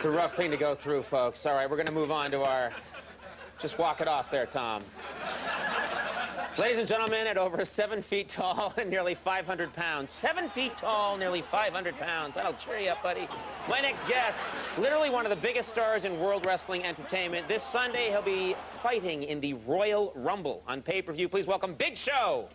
It's a rough thing to go through, folks. All right, we're going to move on to our... Just walk it off there, Tom. Ladies and gentlemen, at over 7 feet tall and nearly 500 pounds. 7 feet tall, nearly 500 pounds. That'll cheer you up, buddy. My next guest, literally one of the biggest stars in world wrestling entertainment. This Sunday, he'll be fighting in the Royal Rumble on pay-per-view. Please welcome Big Show.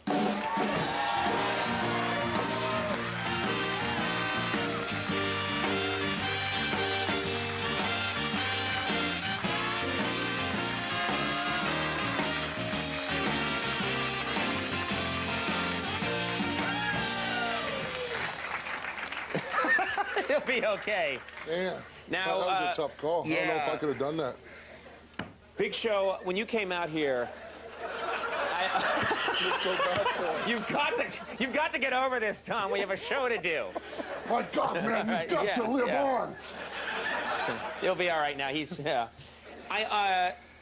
He'll be okay. Yeah. Now, that was a tough call. Yeah. I don't know if I could have done that. Big Show, when you came out here, So bad for you've got to get over this, Tom. We have a show to do. My God, man, you've got to live on. He'll be all right now. He's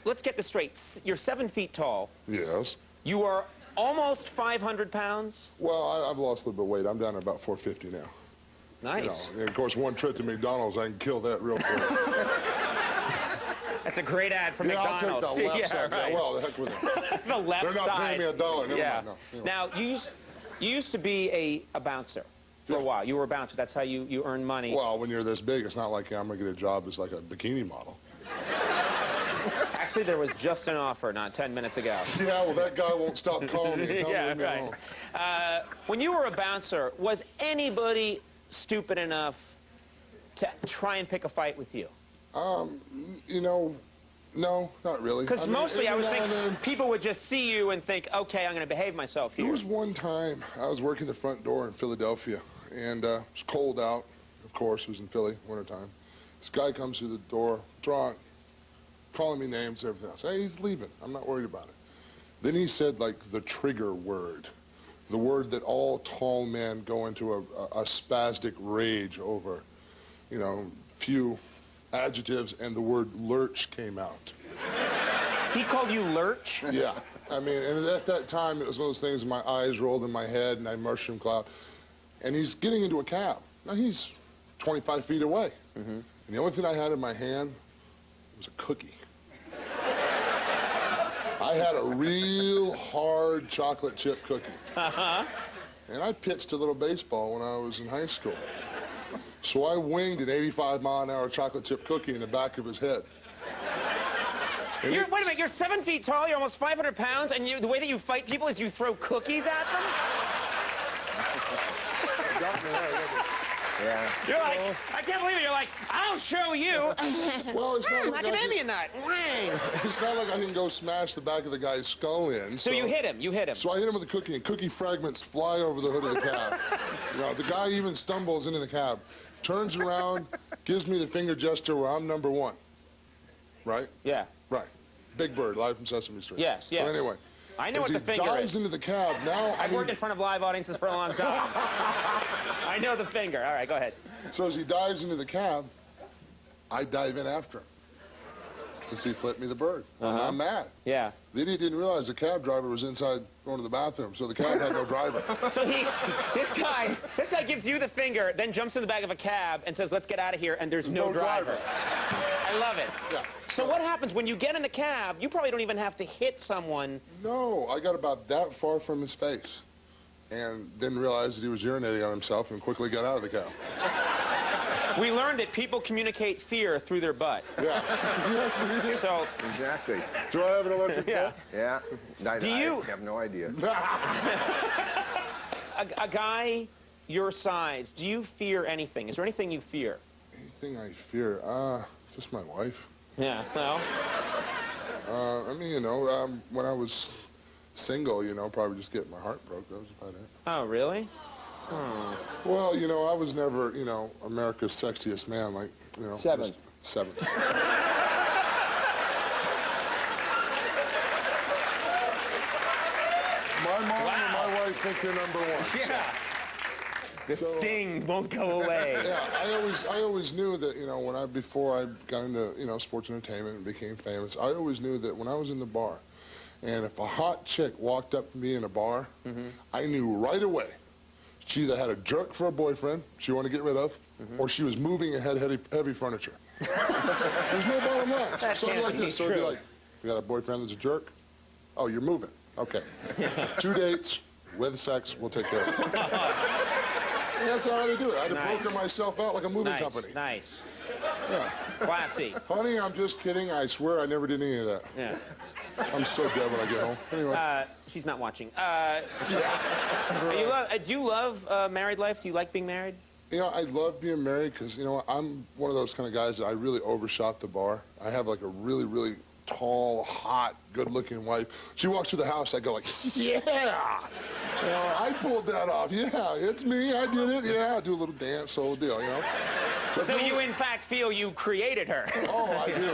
let's get this straight. You're 7 feet tall. Yes. You are almost 500 pounds. Well, I've lost a little bit of weight. I'm down to about 450 now. Nice. You know, and of course, one trip to McDonald's, I can kill that real quick. That's a great ad for McDonald's. I'll take the left side. Right. Yeah, well, the heck with it. The left They're not side. paying me $1. Never Yeah. mind. No, you know. Now, you used to be a bouncer for a while. You were a bouncer. That's how you earn money. Well, when you're this big, it's not like I'm going to get a job as like a bikini model. Actually, there was just an offer not 10 minutes ago. Yeah, well, that guy won't stop calling me and telling Yeah, me to leave me alone. right. When you were a bouncer, was anybody stupid enough to try and pick a fight with you? You know, no, not really. Because mostly I would every now and then, think people would just see you and think, okay, I'm going to behave myself here. There was one time I was working the front door in Philadelphia, and it was cold out. Of course, it was in Philly, wintertime. This guy comes through the door, drunk, calling me names, everything else. Hey, he's leaving. I'm not worried about it. Then he said, like, the trigger word, the word that all tall men go into a spastic rage over. You know, few adjectives, and the word lurch came out. He called you lurch? Yeah. I mean, and at that time, it was one of those things, my eyes rolled in my head, and I mushroom cloud. And he's getting into a cab. Now, he's 25 feet away. Mm-hmm. And the only thing I had in my hand was a cookie. I had a real hard chocolate chip cookie. Uh-huh. And I pitched a little baseball when I was in high school. So I winged an 85-mile-an-hour chocolate chip cookie in the back of his head. Wait a minute, you're 7 feet tall, you're almost 500 pounds, and the way that you fight people is you throw cookies at them? Yeah. You're like, I can't believe it, you're like, I'll show you. Well, it's not like Macadamia nut. it's not like I can go smash the back of the guy's skull in. So you hit him, So I hit him with a cookie, and cookie fragments fly over the hood of the cab. You know, the guy even stumbles into the cab, turns around, gives me the finger gesture where I'm number one. Right? Yeah. Right. Big Bird, live from Sesame Street. Yes, yes. So anyway. I know what the finger is. He dives is. into the cab. Now, I've worked in front of live audiences for a long time. I know the finger. All right, go ahead. So as he dives into the cab, I dive in after him. Because he flipped me the bird. And I'm mad. Yeah. The idiot didn't realize the cab driver was inside going to the bathroom, so the cab had no driver. So this guy gives you the finger, then jumps in the back of a cab and says, let's get out of here, and there's no driver. I love it. Yeah. So what happens when you get in the cab? You probably don't even have to hit someone. No, I got about that far from his face and didn't realize that he was urinating on himself and quickly got out of the cab. We learned that people communicate fear through their butt. Yeah. Yes, So Exactly. do I have an electric yeah. Yeah. Do you- I have no idea. A guy your size, do you fear anything? Is there anything you fear? Anything I fear? Just my wife. Yeah, well. I mean, you know, when I was single, you know, probably just getting my heart broke. That was about it. Oh, really? Oh. Well, you know, I was never, you know, America's sexiest man, like, you know. Seven. Seven. My mom and my wife think you're number one. Yeah. The sting won't go away. Yeah, I always knew that, you know, before I got into, you know, sports entertainment and became famous, I always knew that when I was in the bar, and if a hot chick walked up to me in a bar, I knew right away she either had a jerk for a boyfriend she wanted to get rid of, or she was moving and had heavy furniture. There's no bottom line. That Something can't like be this. So it'd be true. like, you got a boyfriend that's a jerk? Oh, you're moving. Okay. 2 dates with sex, we'll take care of it. And that's how they do it. I had to broker myself out like a moving company. Nice. Yeah. Classy. Honey, I'm just kidding. I swear I never did any of that. Yeah. I'm so dead when I get home. Anyway. She's not watching. Do you love married life? Do you like being married? You know, I love being married because, you know, I'm one of those kind of guys that I really overshot the bar. I have like a really, really tall, hot, good-looking wife. She walks through the house, I go like, yeah! You know, I pulled that off. Yeah, it's me. I did it. Yeah, I do a little dance, whole deal, you know. But So you, in fact, feel you created her? Oh, I do.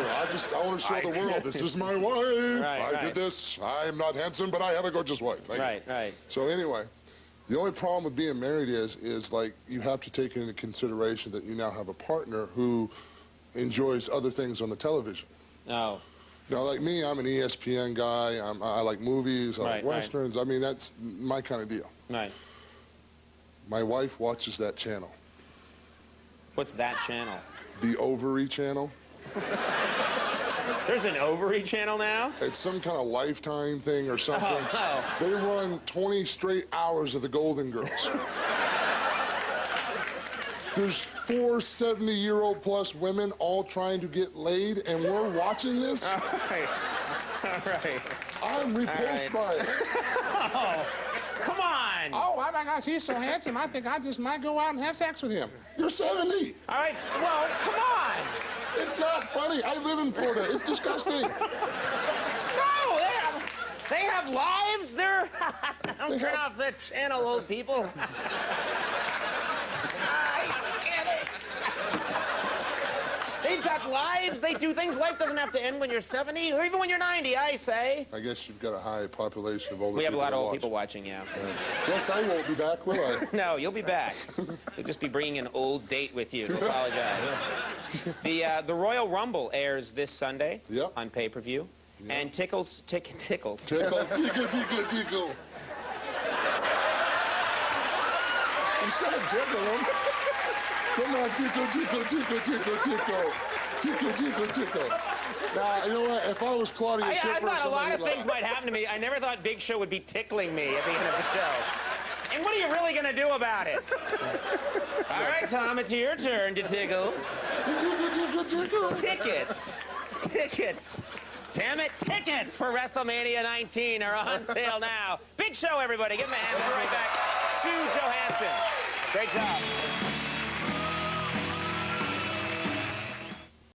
I want to show the world, this is my wife. I did this. I'm not handsome, but I have a gorgeous wife. Right. So anyway, the only problem with being married is like you have to take into consideration that you now have a partner who enjoys other things on the television. Oh. Now, like me, I'm an ESPN guy. I like movies. I like westerns. I mean, that's my kind of deal. Right. My wife watches that channel. What's that channel? The Ovary Channel. There's an Ovary Channel now? It's some kind of Lifetime thing or something. Oh. They run 20 straight hours of the Golden Girls. There's 4 70-year-old plus women all trying to get laid, and we're watching this? All right. I'm repulsed by it. Oh, come on. Oh, my gosh, he's so handsome. I think I just might go out and have sex with him. You're 70. All right, well, come on. It's not funny. I live in Florida. It's disgusting. No, they have lives. Don't turn off the channel, old people. They've got lives. They do things. Life doesn't have to end when you're 70 or even when you're 90, I say. I guess you've got a high population of older people. We have a lot of old people watching, yeah. Yes, I won't be back, will I? No, you'll be back. You'll just be bringing an old date with you to apologize. The Royal Rumble airs this Sunday on pay-per-view. Yep. And tickles. Tickle, tickle, tickle. You said tickle him. Come on, tickle, tickle, tickle, tickle, tickle. Tickle, tickle, tickle. Now, you know what? If I was Claudia Schiffer, I thought a lot of things might happen to me. I never thought Big Show would be tickling me at the end of the show. And what are you really going to do about it? All right, Tom, it's your turn to tickle. Tickle, tickle, tickle. Tickets. Damn it, tickets for WrestleMania 19 are on sale now. Big Show, everybody. Give him a hand. We'll be right back. Stu Johansson. Great job.